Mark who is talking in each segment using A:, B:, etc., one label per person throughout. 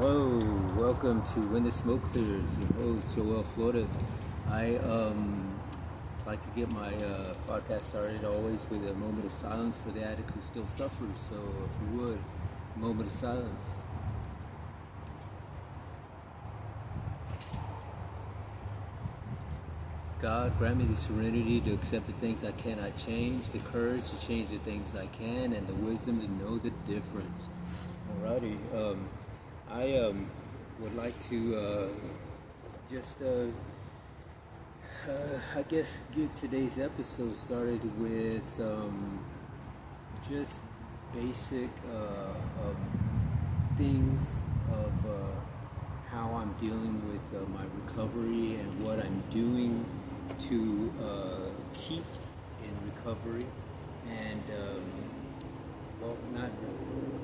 A: Hello, welcome to When the Smoke Clears. Your host Joel Flores. I like to get my podcast started always with a moment of silence for the addict who still suffers. So, if you would, moment of silence. God, grant me the serenity to accept the things I cannot change, the courage to change the things I can, and the wisdom to know the difference. Alrighty. I would like to just, I guess, get today's episode started with just basic things of how I'm dealing with my recovery and what I'm doing to keep in recovery, and well, not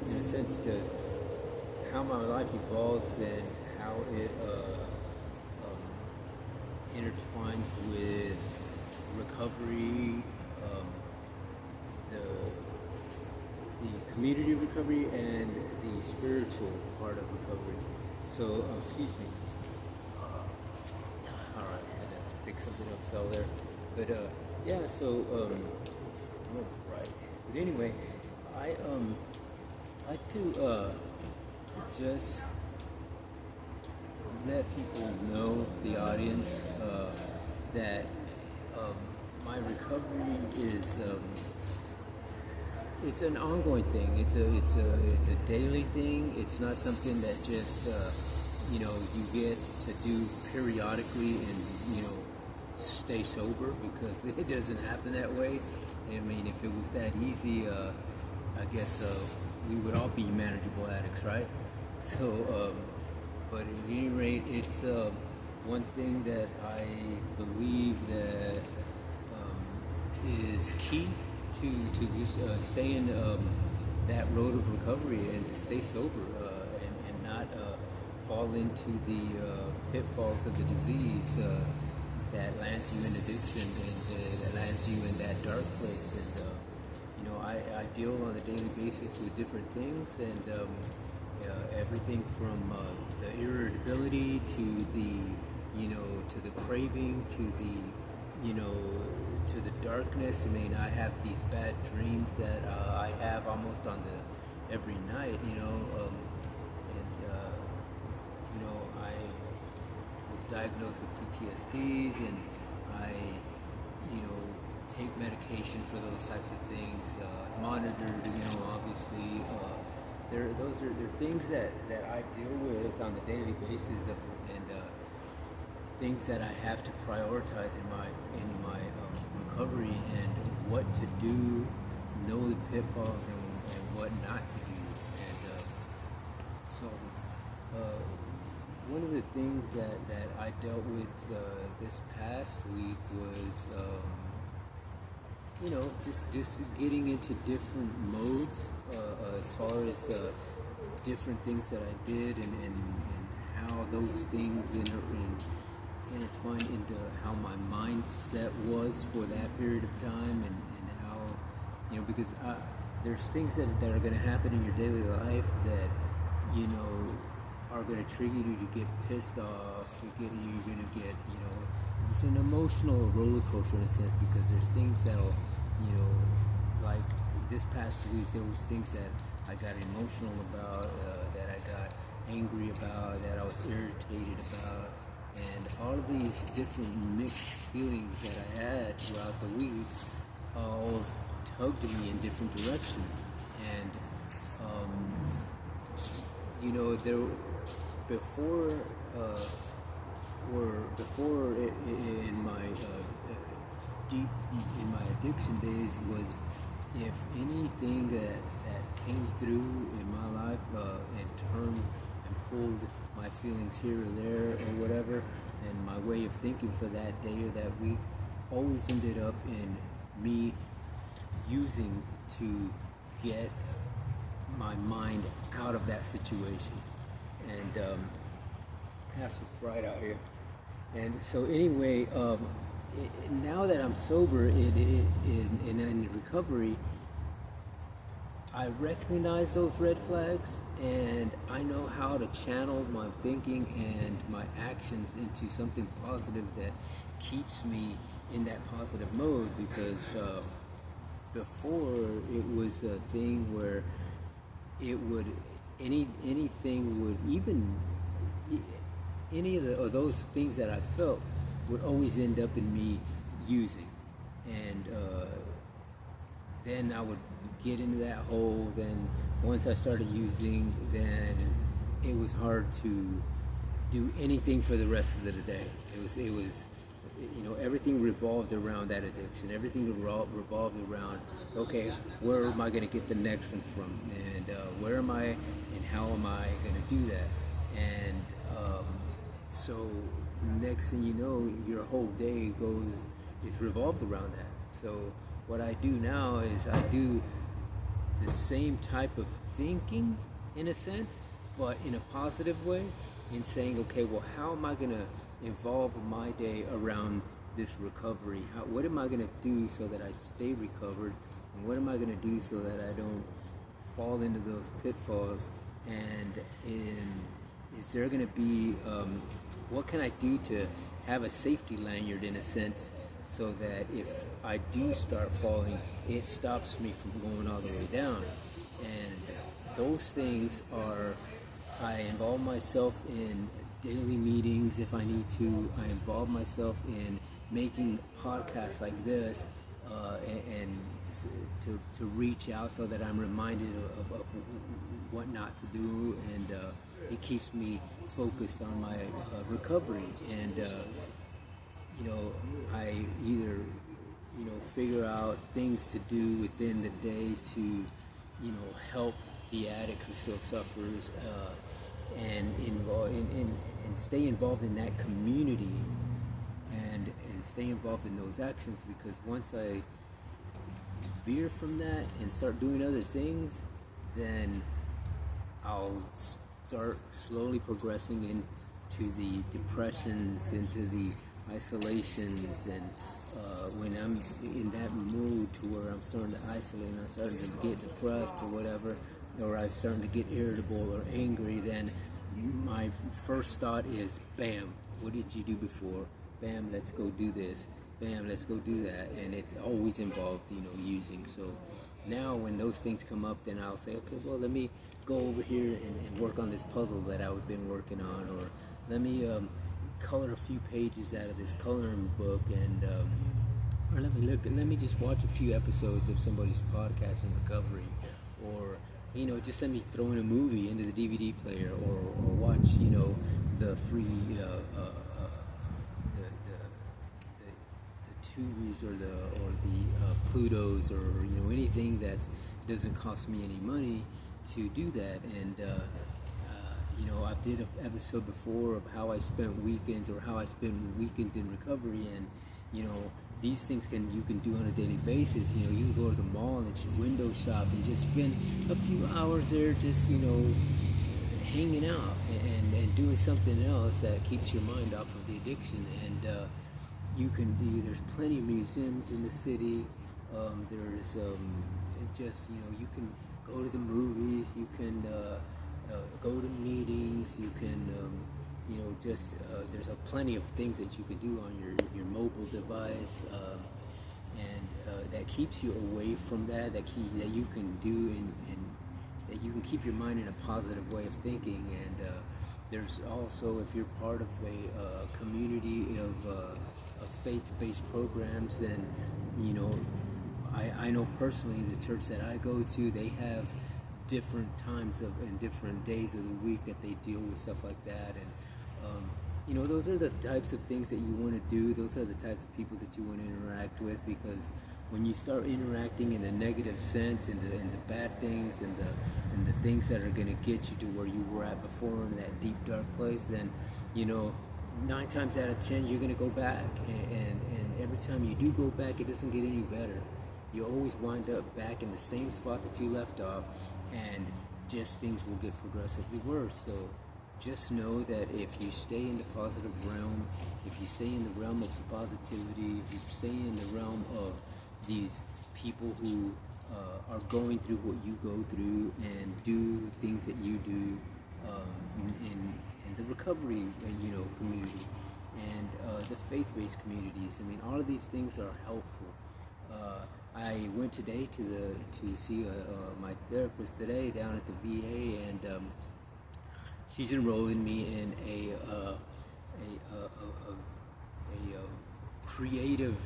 A: in a sense to how my life evolves and how it intertwines with recovery, the community recovery, and the spiritual part of recovery. So, excuse me. All right, I had to pick something up, fell there. But yeah, so oh, right. But anyway, I like to just let people know, the audience, that my recovery is it's an ongoing thing. It's a daily thing. It's not something that just you get to do periodically and stay sober, because it doesn't happen that way. I mean, if it was that easy, I guess we would all be manageable addicts, right? So, but at any rate, it's one thing that I believe that is key to just stay in that road of recovery and to stay sober and not fall into the pitfalls of the disease that lands you in addiction and that lands you in that dark place. And I deal on a daily basis with different things, and everything from the irritability to the craving to the darkness. I mean, I have these bad dreams that I have almost on every night, I was diagnosed with PTSDs, and I take medication for those types of things, monitored, obviously. They're things that I deal with on a daily basis, and things that I have to prioritize in my recovery, and what to do, know the pitfalls, and what not to do. And so one of the things that I dealt with this past week was just getting into different modes as far as different things that I did, and how those things intertwined into how my mindset was for that period of time, and how, because there's things that are going to happen in your daily life that are going to trigger you to get pissed off. You're going to get it's an emotional roller coaster in a sense, because there's things that'll like this past week, there was things that I got emotional about, that I got angry about, that I was irritated about, and all of these different mixed feelings that I had throughout the week all tugged me in different directions. And there before in my deep in my addiction days was, if anything that came through in my life and turned and pulled my feelings here or there or whatever, and my way of thinking for that day or that week always ended up in me using to get my mind out of that situation. And that's what's bright out here. And so anyway, now that I'm sober in recovery, I recognize those red flags, and I know how to channel my thinking and my actions into something positive that keeps me in that positive mode. Because before, it was a thing where it would anything would even any of those things that I felt would always end up in me using, and then I would get into that hole. Then once I started using, then it was hard to do anything for the rest of the day. It was everything revolved around that addiction. Everything revolved around, okay, where am I going to get the next one from, and where am I, and how am I going to do that? And so next thing you know, your whole day is revolved around that. So what I do now is I do the same type of thinking, in a sense, but in a positive way, in saying, okay, well, how am I going to involve my day around this recovery? What am I going to do so that I stay recovered? And what am I going to do so that I don't fall into those pitfalls? And is there going to be, what can I do to have a safety lanyard, in a sense, so that if I do start falling, it stops me from going all the way down? And those things are, I involve myself in daily meetings if I need to. I involve myself in making podcasts like this, and to reach out so that I'm reminded of what not to do, and it keeps me focused on my recovery. And I either figure out things to do within the day to help the addict who still suffers, and stay involved in that community, and stay involved in those actions. Because once I veer from that and start doing other things, then I'll start slowly progressing into the depressions, into the isolations, and when I'm in that mood to where I'm starting to isolate and I'm starting to get depressed or whatever, or I'm starting to get irritable or angry, then my first thought is, bam, what did you do before? Bam, let's go do this. Bam, let's go do that. And it's always involved, using. So now when those things come up, then I'll say, okay, well, let me go over here and work on this puzzle that I've been working on, or let me color a few pages out of this coloring book, and or let me just watch a few episodes of somebody's podcast in recovery, or just let me throw in a movie into the DVD player, or watch the free the Tubes, or the Plutos, or anything that doesn't cost me any money to do that. And I did an episode before of how I spent weekends, or how I spend weekends in recovery, and these things you can do on a daily basis. You can go to the mall and window shop and just spend a few hours there, just hanging out and doing something else that keeps your mind off of the addiction. And there's plenty of museums in the city. There's you can go to the movies, you can go to meetings, you can there's plenty of things that you can do on your mobile device, and that keeps you away from that you can do, and that you can keep your mind in a positive way of thinking. And there's also, if you're part of a community of faith-based programs, then I know personally the church that I go to, they have different times and different days of the week that they deal with stuff like that. And those are the types of things that you want to do. Those are the types of people that you want to interact with, because when you start interacting in a negative sense, and the bad things, and the things that are going to get you to where you were at before, in that deep dark place, then 9 times out of 10 you're going to go back, and every time you do go back, it doesn't get any better. You always wind up back in the same spot that you left off, and just things will get progressively worse. So just know that if you stay in the positive realm, if you stay in the realm of positivity, if you stay in the realm of these people who are going through what you go through, and do things that you do, recovery, community, and the faith-based communities. I mean, all of these things are helpful. I went today to see my therapist today down at the VA, and she's enrolling me in a creative,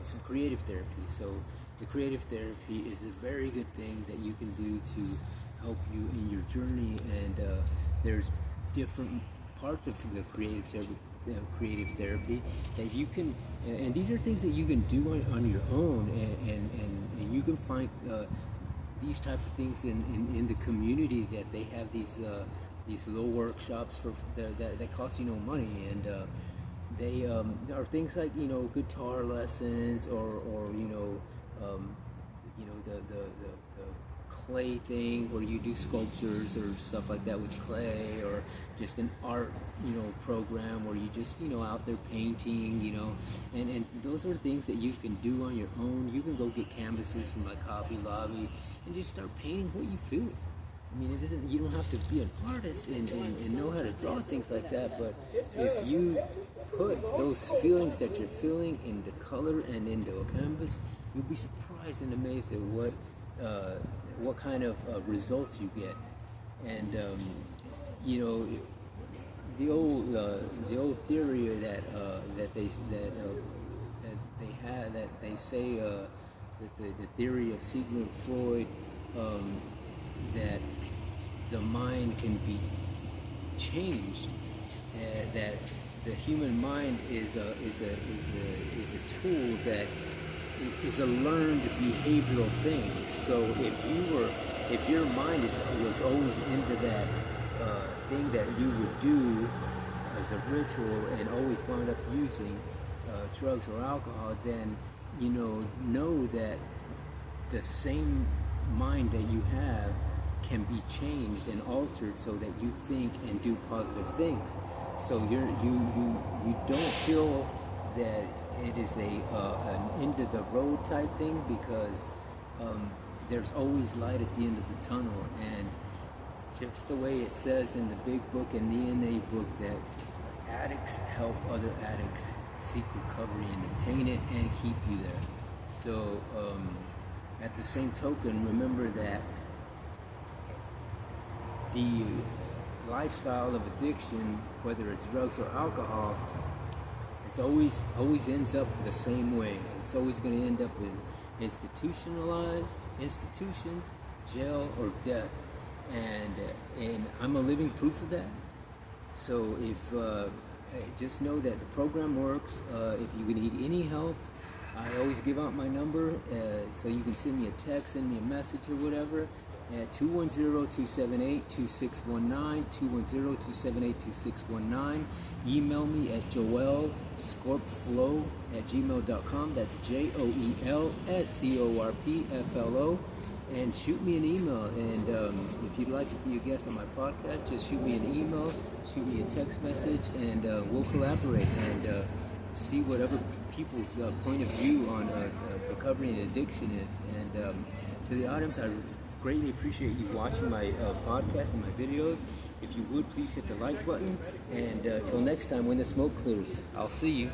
A: some creative therapy. So the creative therapy is a very good thing that you can do to help you in your journey, and there's different parts of the creative therapy that you can, and these are things that you can do on your own, and you can find these type of things in the community, that they have these little workshops that cost you no money, and they are things like guitar lessons, or the clay thing where you do sculptures or stuff like that with clay, or just an art program where you just out there painting, and those are things that you can do on your own. You can go get canvases from like Hobby Lobby and just start painting what you feel. I mean, you don't have to be an artist and know how to draw things like that, but if you put those feelings that you're feeling into color and into a canvas, you'll be surprised and amazed at what kind of results you get. And the old theory that they say that the theory of Sigmund Freud, that the mind can be changed, that the human mind is a tool that is a learned behavioral thing. So if your mind was always into that thing that you would do as a ritual, and always wound up using drugs or alcohol, then know that the same mind that you have can be changed and altered so that you think and do positive things. So you don't feel that it is an end of the road type thing, because there's always light at the end of the tunnel. And just the way it says in the big book and the NA book, that addicts help other addicts seek recovery and obtain it and keep you there. So at the same token, remember that the lifestyle of addiction, whether it's drugs or alcohol, it's always ends up the same way. It's always going to end up in institutionalized institutions, jail, or death. And I'm a living proof of that. So just know that the program works. If you need any help, I always give out my number, so you can send me a text, send me a message or whatever, at 210-278-2619, 210-278-2619. Email me at joelscorpflow@gmail.com. That's JOELSCORPFLO. And shoot me an email. And if you'd like to be a guest on my podcast, just shoot me an email, shoot me a text message, and we'll collaborate and see whatever people's point of view on recovery and addiction is. And to the audience, I greatly appreciate you watching my podcast and my videos. If you would, please hit the like button. And till next time, when the smoke clears, I'll see you.